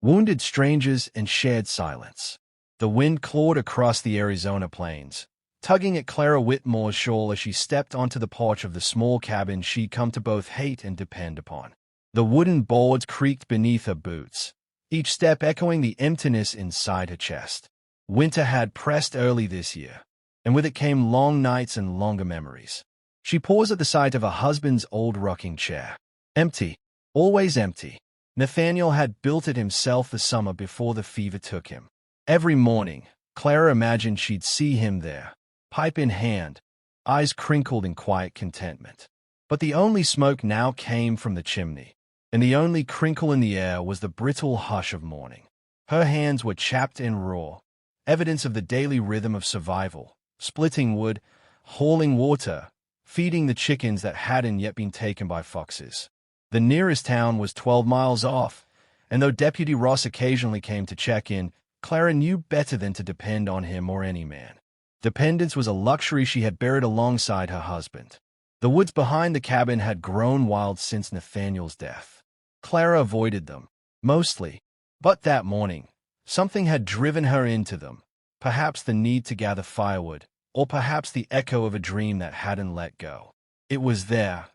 wounded strangers and shared silence. The wind clawed across the Arizona plains, tugging at Clara Whitmore's shawl as she stepped onto the porch of the small cabin she'd come to both hate and depend upon. The wooden boards creaked beneath her boots, each step echoing the emptiness inside her chest. Winter had pressed early this year, and with it came long nights and longer memories. She paused at the sight of her husband's old rocking chair. Empty, always empty. Nathaniel had built it himself the summer before the fever took him. Every morning, Clara imagined she'd see him there, pipe in hand, eyes crinkled in quiet contentment. But the only smoke now came from the chimney, and the only crinkle in the air was the brittle hush of morning. Her hands were chapped and raw, evidence of the daily rhythm of survival, splitting wood, hauling water, feeding the chickens that hadn't yet been taken by foxes. The nearest town was 12 miles off, and though Deputy Ross occasionally came to check in, Clara knew better than to depend on him or any man. Dependence was a luxury she had buried alongside her husband. The woods behind the cabin had grown wild since Nathaniel's death. Clara avoided them, mostly, but that morning, something had driven her into them, perhaps the need to gather firewood, or perhaps the echo of a dream that hadn't let go. It was there,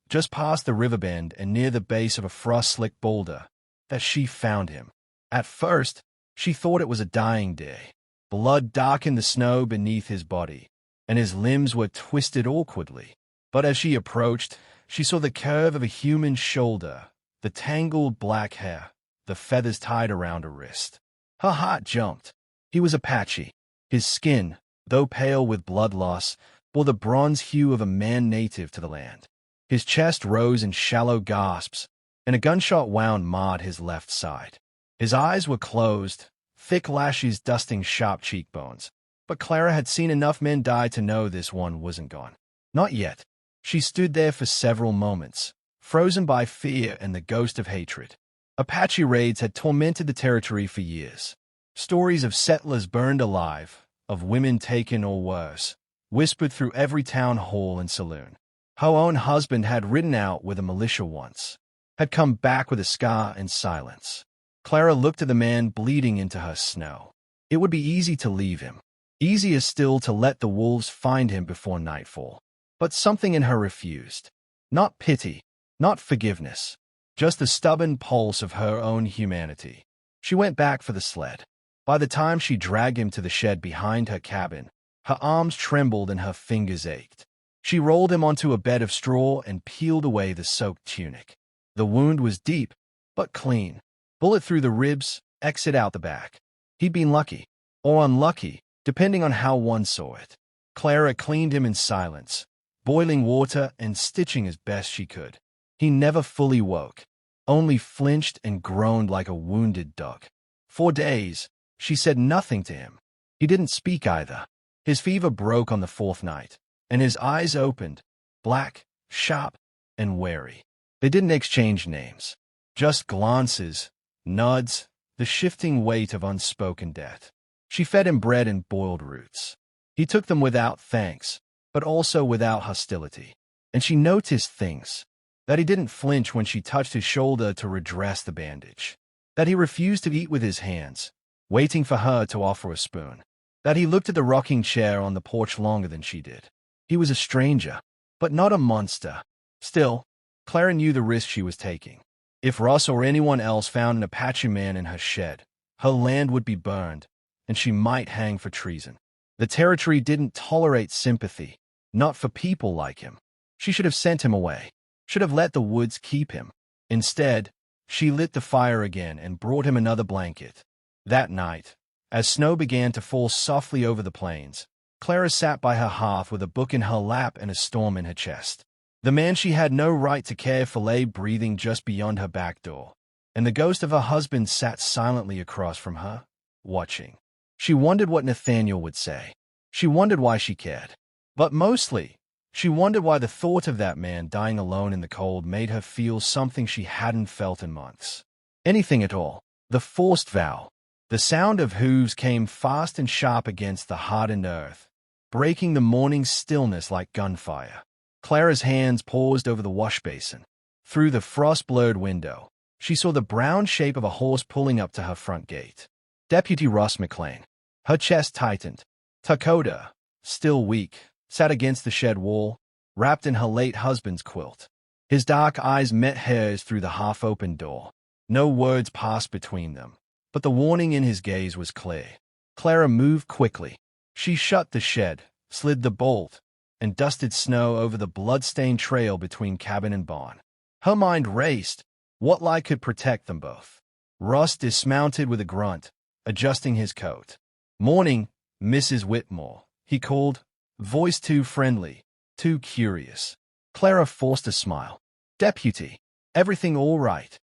just past the river bend and near the base of a frost-slick boulder, that she found him. At first, she thought it was a dying day. Blood darkened the snow beneath his body, and his limbs were twisted awkwardly. But as she approached, she saw the curve of a human shoulder, the tangled black hair, the feathers tied around her wrist. Her heart jumped. He was Apache. His skin, though pale with blood loss, bore the bronze hue of a man native to the land. His chest rose in shallow gasps, and a gunshot wound marred his left side. His eyes were closed, thick lashes dusting sharp cheekbones. But Clara had seen enough men die to know this one wasn't gone. Not yet. She stood there for several moments, frozen by fear and the ghost of hatred. Apache raids had tormented the territory for years. Stories of settlers burned alive, of women taken or worse, whispered through every town hall and saloon. Her own husband had ridden out with a militia once, had come back with a scar and silence. Clara looked at the man bleeding into her snow. It would be easy to leave him. Easier still to let the wolves find him before nightfall. But something in her refused. Not pity, not forgiveness, just the stubborn pulse of her own humanity. She went back for the sled. By the time she dragged him to the shed behind her cabin, her arms trembled and her fingers ached. She rolled him onto a bed of straw and peeled away the soaked tunic. The wound was deep, but clean. Bullet through the ribs, exit out the back. He'd been lucky, or unlucky, depending on how one saw it. Clara cleaned him in silence, boiling water and stitching as best she could. He never fully woke, only flinched and groaned like a wounded dog. For days, she said nothing to him. He didn't speak either. His fever broke on the fourth night, and his eyes opened, black, sharp, and wary. They didn't exchange names, just glances, nods, the shifting weight of unspoken death. She fed him bread and boiled roots. He took them without thanks, but also without hostility. And she noticed things. That he didn't flinch when she touched his shoulder to redress the bandage. That he refused to eat with his hands, waiting for her to offer a spoon. That he looked at the rocking chair on the porch longer than she did. He was a stranger, but not a monster. Still, Clara knew the risk she was taking. If Ross or anyone else found an Apache man in her shed, her land would be burned, and she might hang for treason. The territory didn't tolerate sympathy, not for people like him. She should have sent him away, should have let the woods keep him. Instead, she lit the fire again and brought him another blanket. That night, as snow began to fall softly over the plains, Clara sat by her hearth with a book in her lap and a storm in her chest. The man she had no right to care for lay breathing just beyond her back door, and the ghost of her husband sat silently across from her, watching. She wondered what Nathaniel would say. She wondered why she cared. But mostly, she wondered why the thought of that man dying alone in the cold made her feel something she hadn't felt in months. Anything at all. The forced vow. The sound of hooves came fast and sharp against the hardened earth, breaking the morning stillness like gunfire. Clara's hands paused over the wash basin. Through the frost-blurred window, she saw the brown shape of a horse pulling up to her front gate. Deputy Ross McLean. Her chest tightened. Dakota, still weak, sat against the shed wall, wrapped in her late husband's quilt. His dark eyes met hers through the half-open door. No words passed between them, but the warning in his gaze was clear. Clara moved quickly. She shut the shed, slid the bolt, and dusted snow over the blood-stained trail between cabin and barn. Her mind raced. What lie could protect them both? Ross dismounted with a grunt, adjusting his coat. "Morning, Mrs. Whitmore," he called, voice too friendly, too curious. Clara forced a smile. "Deputy, everything all right?"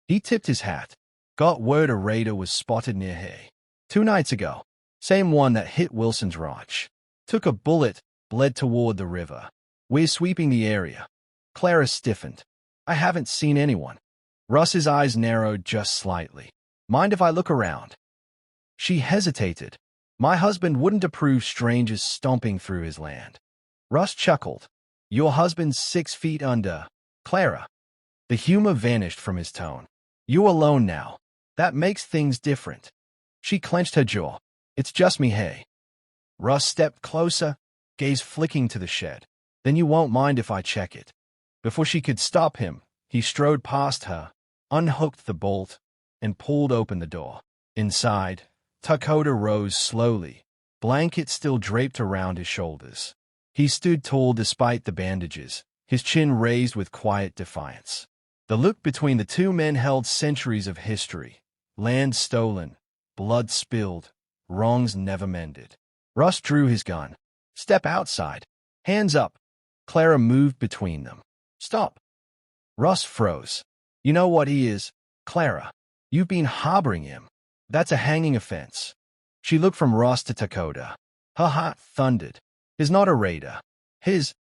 He tipped his hat. "Got word a raider was spotted near here 2 nights ago. Same one that hit Wilson's ranch. Took a bullet, bled toward the river. We're sweeping the area." Clara stiffened. "I haven't seen anyone." Russ's eyes narrowed just slightly. "Mind if I look around?" She hesitated. "My husband wouldn't approve strangers stomping through his land." Russ chuckled. "Your husband's 6 feet under." "Clara." The humor vanished from his tone. "You alone now. That makes things different." She clenched her jaw. "It's just me, hey." Russ stepped closer, gaze flicking to the shed. "Then you won't mind if I check it." Before she could stop him, he strode past her, unhooked the bolt, and pulled open the door. Inside, Dakota rose slowly, blanket still draped around his shoulders. He stood tall despite the bandages, his chin raised with quiet defiance. The look between the two men held centuries of history. Land stolen, blood spilled, wrongs never mended. Russ drew his gun. "Step outside. Hands up." Clara moved between them. "Stop." Russ froze. "You know what he is, Clara. You've been harboring him. That's a hanging offense." She looked from Russ to Dakota. Her heart thundered. "He's not a raider.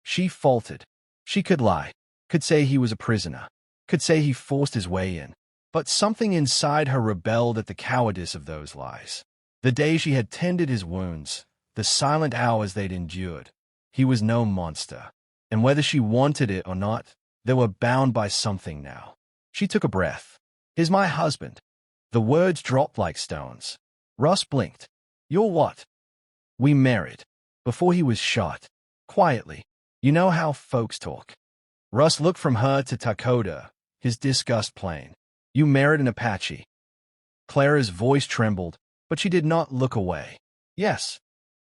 She faltered. She could lie, could say he was a prisoner, could say he forced his way in. But something inside her rebelled at the cowardice of those lies. The day she had tended his wounds, the silent hours they'd endured, he was no monster. And whether she wanted it or not, they were bound by something now. She took a breath. "He's my husband." The words dropped like stones. Russ blinked. "You're what?" "We married. Before he was shot." Quietly. "You know how folks talk." Russ looked from her to Dakota, his disgust plain. "You married an Apache." Clara's voice trembled, but she did not look away. "Yes."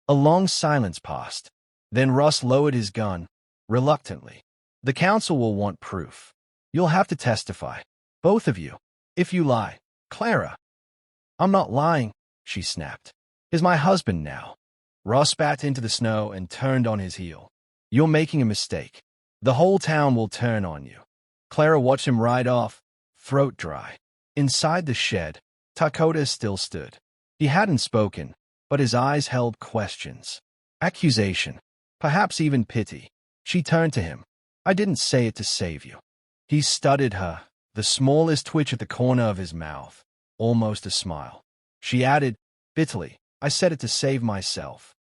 A long silence passed. Then Russ lowered his gun, reluctantly. "The council will want proof. You'll have to testify. Both of you. If you lie, Clara." "I'm not lying," she snapped. "He's my husband now." Russ spat into the snow and turned on his heel. "You're making a mistake. The whole town will turn on you." Clara watched him ride off, throat dry. Inside the shed, Dakota still stood. He hadn't spoken, but his eyes held questions. Accusation. Perhaps even pity. She turned to him. "I didn't say it to save you." He studied her, the smallest twitch at the corner of his mouth, almost a smile. She added, bitterly, "I said it to save myself."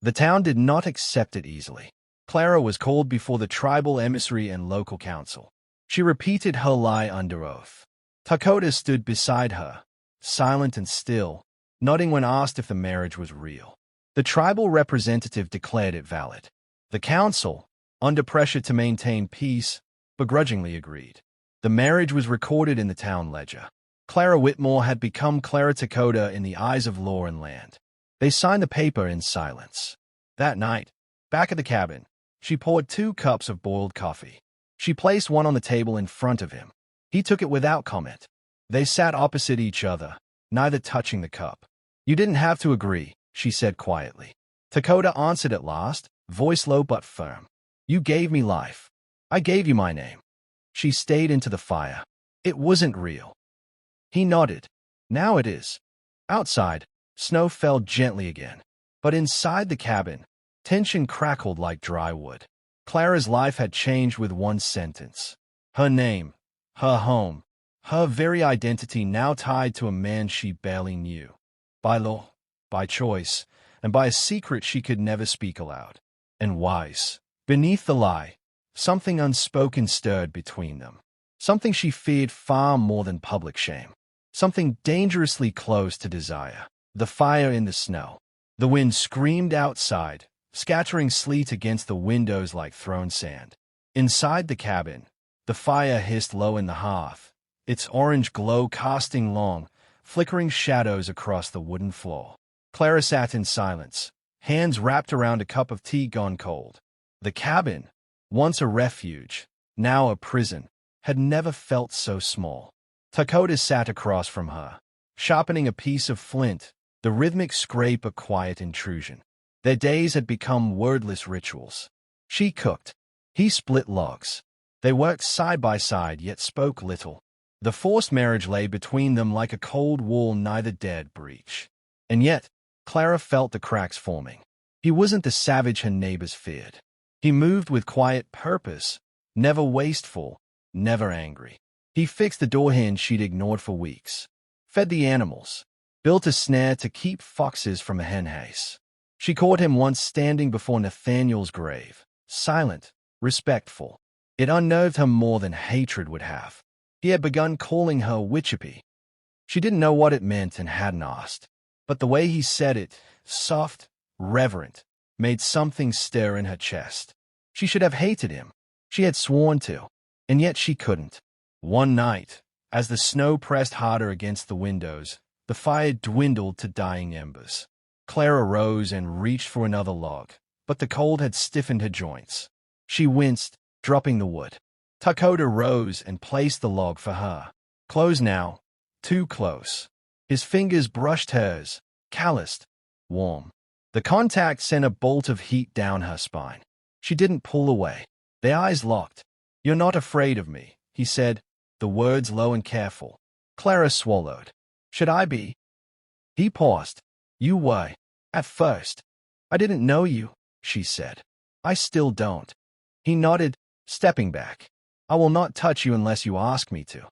The town did not accept it easily. Clara was called before the tribal emissary and local council. She repeated her lie under oath. Dakota stood beside her, silent and still, nodding when asked if the marriage was real. The tribal representative declared it valid. The council, under pressure to maintain peace, begrudgingly agreed. The marriage was recorded in the town ledger. Clara Whitmore had become Clara Dakota in the eyes of law and land. They signed the paper in silence. That night, back at the cabin, she poured 2 cups of boiled coffee. She placed one on the table in front of him. He took it without comment. They sat opposite each other, neither touching the cup. "You didn't have to agree," she said quietly. Dakota answered at last, voice low but firm. "You gave me life. I gave you my name." She stayed into the fire. "It wasn't real." He nodded. "Now it is." Outside, snow fell gently again. But inside the cabin, tension crackled like dry wood. Clara's life had changed with one sentence. Her name, her home, her very identity now tied to a man she barely knew. By law, by choice, and by a secret she could never speak aloud. And wise. Beneath the lie, something unspoken stirred between them. something she feared far more than public shame, something dangerously close to desire. The fire in the snow. The wind screamed outside, scattering sleet against the windows like thrown sand. Inside the cabin, the fire hissed low in the hearth, its orange glow casting long, flickering shadows across the wooden floor. Clara sat in silence, hands wrapped around a cup of tea gone cold. The cabin, once a refuge, now a prison, had never felt so small. Dakota sat across from her, sharpening a piece of flint, the rhythmic scrape a quiet intrusion. Their days had become wordless rituals. She cooked. He split logs. They worked side by side, yet spoke little. The forced marriage lay between them like a cold wall neither dared breach. And yet, Clara felt the cracks forming. He wasn't the savage her neighbors feared. He moved with quiet purpose, never wasteful, never angry. He fixed the door hinge she'd ignored for weeks, fed the animals, built a snare to keep foxes from a henhouse. She caught him once standing before Nathaniel's grave, silent, respectful. It unnerved her more than hatred would have. He had begun calling her Wichipi. She didn't know what it meant and hadn't asked. But the way he said it, soft, reverent, made something stir in her chest. She should have hated him. She had sworn to. And yet she couldn't. One night, as the snow pressed harder against the windows, the fire dwindled to dying embers. Clara rose and reached for another log, but the cold had stiffened her joints. She winced, dropping the wood. Dakota rose and placed the log for her. Close now, too close. His fingers brushed hers, calloused, warm. The contact sent a bolt of heat down her spine. She didn't pull away. Their eyes locked. "You're not afraid of me," he said, the words low and careful. Clara swallowed. "Should I be?" He paused. "You were. At first. I didn't know you," she said. "I still don't." He nodded, stepping back. "I will not touch you unless you ask me to."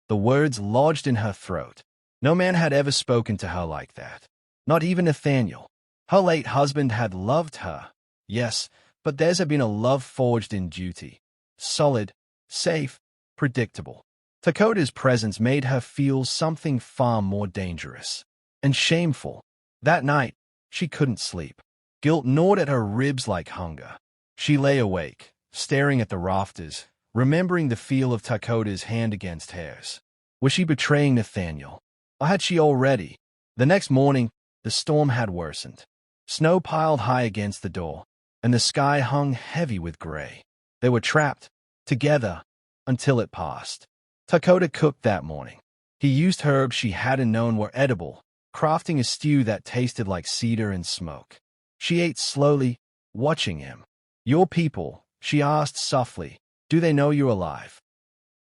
The words lodged in her throat. No man had ever spoken to her like that. Not even Nathaniel. Her late husband had loved her, yes, but theirs had been a love forged in duty. Solid, safe, predictable. Dakota's presence made her feel something far more dangerous and shameful. That night, she couldn't sleep. Guilt gnawed at her ribs like hunger. She lay awake, staring at the rafters, remembering the feel of Dakota's hand against hers. Was she betraying Nathaniel? Or had she already? The next morning, the storm had worsened. Snow piled high against the door, and the sky hung heavy with gray. They were trapped, together, until it passed. Dakota cooked that morning. He used herbs she hadn't known were edible, crafting a stew that tasted like cedar and smoke. She ate slowly, watching him. "Your people," she asked softly, "do they know you're alive?"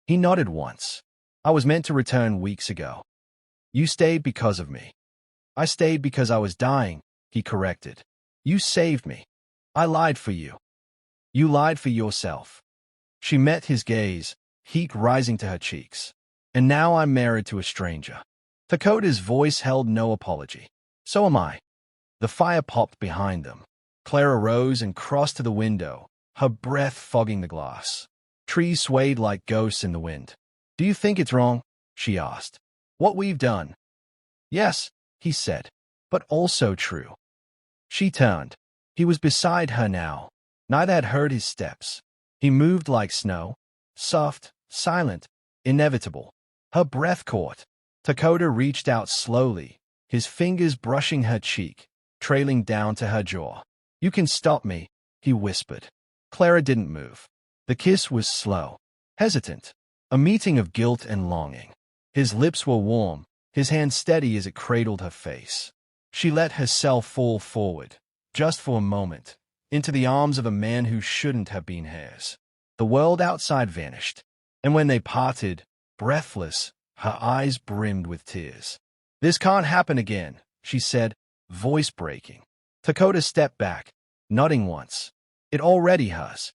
He nodded once. "I was meant to return weeks ago. You stayed because of me." "I stayed because I was dying," he corrected. "You saved me. I lied for you. You lied for yourself." She met his gaze, heat rising to her cheeks. "And now I'm married to a stranger." Dakota's voice held no apology. "So am I." The fire popped behind them. Clara rose and crossed to the window, her breath fogging the glass. Trees swayed like ghosts in the wind. "Do you think it's wrong?" she asked. "What we've done?" "Yes," he said, "but also true." She turned. He was beside her now. Neither had heard his steps. He moved like snow, soft, silent, inevitable. Her breath caught. Dakota reached out slowly, his fingers brushing her cheek, trailing down to her jaw. "You can stop me," he whispered. Clara didn't move. The kiss was slow, hesitant, a meeting of guilt and longing. His lips were warm, his hand steady as it cradled her face. She let herself fall forward, just for a moment, into the arms of a man who shouldn't have been hers. The world outside vanished, and when they parted, breathless, her eyes brimmed with tears. "This can't happen again," she said, voice breaking. Dakota stepped back, nodding once. "It already has."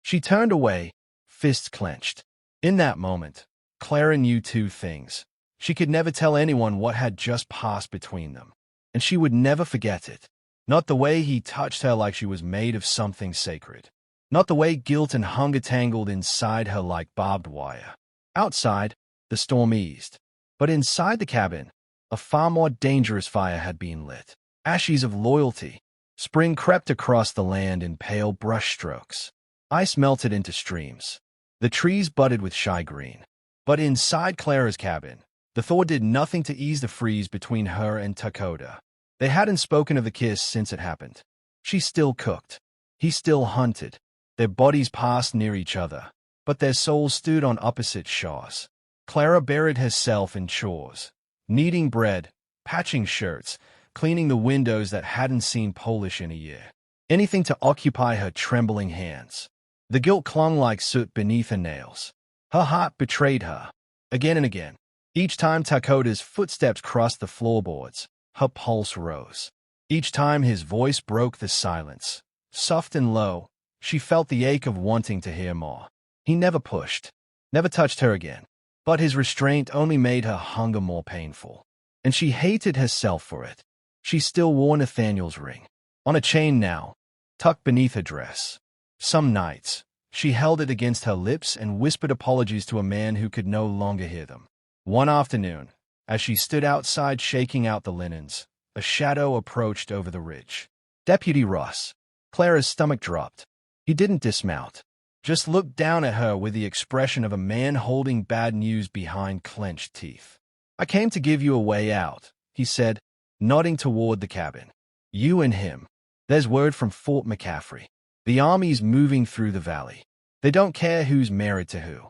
She turned away, fists clenched. In that moment, Clara knew two things. She could never tell anyone what had just passed between them, and she would never forget it. Not the way he touched her like she was made of something sacred. Not the way guilt and hunger tangled inside her like barbed wire. Outside, the storm eased. But inside the cabin, a far more dangerous fire had been lit. Ashes of loyalty. Spring crept across the land in pale brushstrokes. Ice melted into streams. The trees budded with shy green. But inside Clara's cabin, the thaw did nothing to ease the freeze between her and Dakota. They hadn't spoken of the kiss since it happened. She still cooked. He still hunted. Their bodies passed near each other, but their souls stood on opposite shores. Clara buried herself in chores, kneading bread, patching shirts, cleaning the windows that hadn't seen polish in a year. Anything to occupy her trembling hands. The guilt clung like soot beneath her nails. Her heart betrayed her, again and again. Each time Dakota's footsteps crossed the floorboards, her pulse rose. Each time his voice broke the silence, soft and low, she felt the ache of wanting to hear more. He never pushed, never touched her again. But his restraint only made her hunger more painful. And she hated herself for it. She still wore Nathaniel's ring, on a chain now, tucked beneath her dress. Some nights, she held it against her lips and whispered apologies to a man who could no longer hear them. One afternoon, as she stood outside shaking out the linens, a shadow approached over the ridge. Deputy Ross. Clara's stomach dropped. He didn't dismount, just looked down at her with the expression of a man holding bad news behind clenched teeth. "I came to give you a way out," he said, nodding toward the cabin. "You and him. There's word from Fort McCaffrey. The army's moving through the valley. They don't care who's married to who."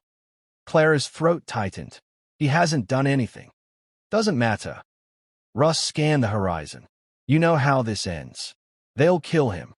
Clara's throat tightened. "He hasn't done anything." "Doesn't matter." Russ scanned the horizon. "You know how this ends. They'll kill him."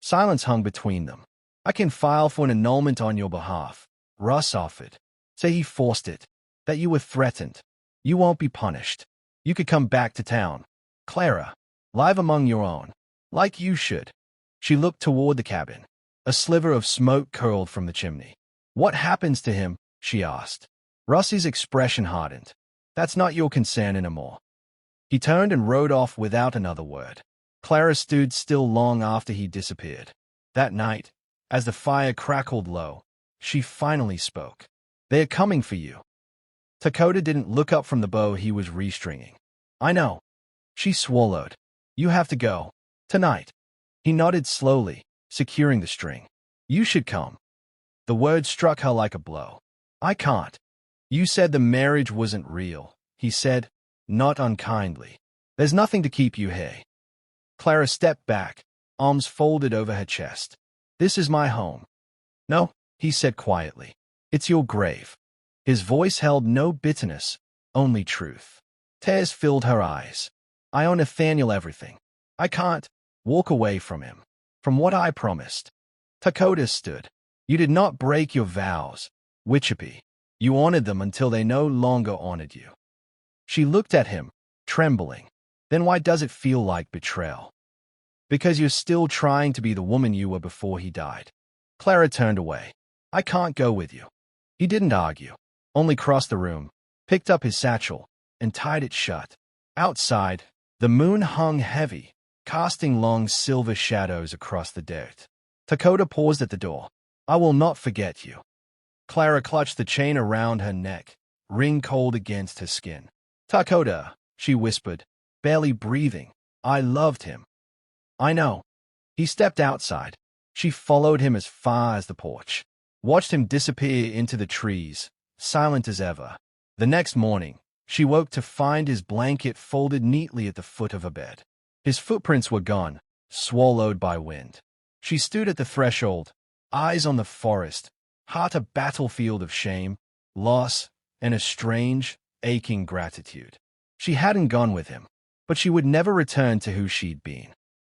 Silence hung between them. "I can file for an annulment on your behalf," Russ offered. "Say he forced it, that you were threatened. You won't be punished. You could come back to town. Clara, live among your own, like you should." She looked toward the cabin. A sliver of smoke curled from the chimney. "What happens to him?" she asked. Russ's expression hardened. "That's not your concern anymore." He turned and rode off without another word. Clara stood still long after he disappeared. That night, as the fire crackled low, she finally spoke. "They're coming for you." Dakota didn't look up from the bow he was restringing. "I know." She swallowed. "You have to go. Tonight." He nodded slowly, securing the string. "You should come." The word struck her like a blow. "I can't." "You said the marriage wasn't real," he said, not unkindly. "There's nothing to keep you here." Clara stepped back, arms folded over her chest. "This is my home." "No," he said quietly. "It's your grave." His voice held no bitterness, only truth. Tears filled her eyes. "I owe Nathaniel everything. I can't walk away from him, from what I promised." Dakota stood. "You did not break your vows, Wichipi. You honored them until they no longer honored you." She looked at him, trembling. "Then why does it feel like betrayal?" "Because you're still trying to be the woman you were before he died." Clara turned away. "I can't go with you." He didn't argue, only crossed the room, picked up his satchel, and tied it shut. Outside, the moon hung heavy, casting long silver shadows across the dirt. Dakota paused at the door. "I will not forget you." Clara clutched the chain around her neck, ring cold against her skin. "Dakota," she whispered, barely breathing. "I loved him." "I know." He stepped outside. She followed him as far as the porch, watched him disappear into the trees, silent as ever. The next morning, she woke to find his blanket folded neatly at the foot of her bed. His footprints were gone, swallowed by wind. She stood at the threshold, eyes on the forest, heart a battlefield of shame, loss, and a strange, aching gratitude. She hadn't gone with him, but she would never return to who she'd been.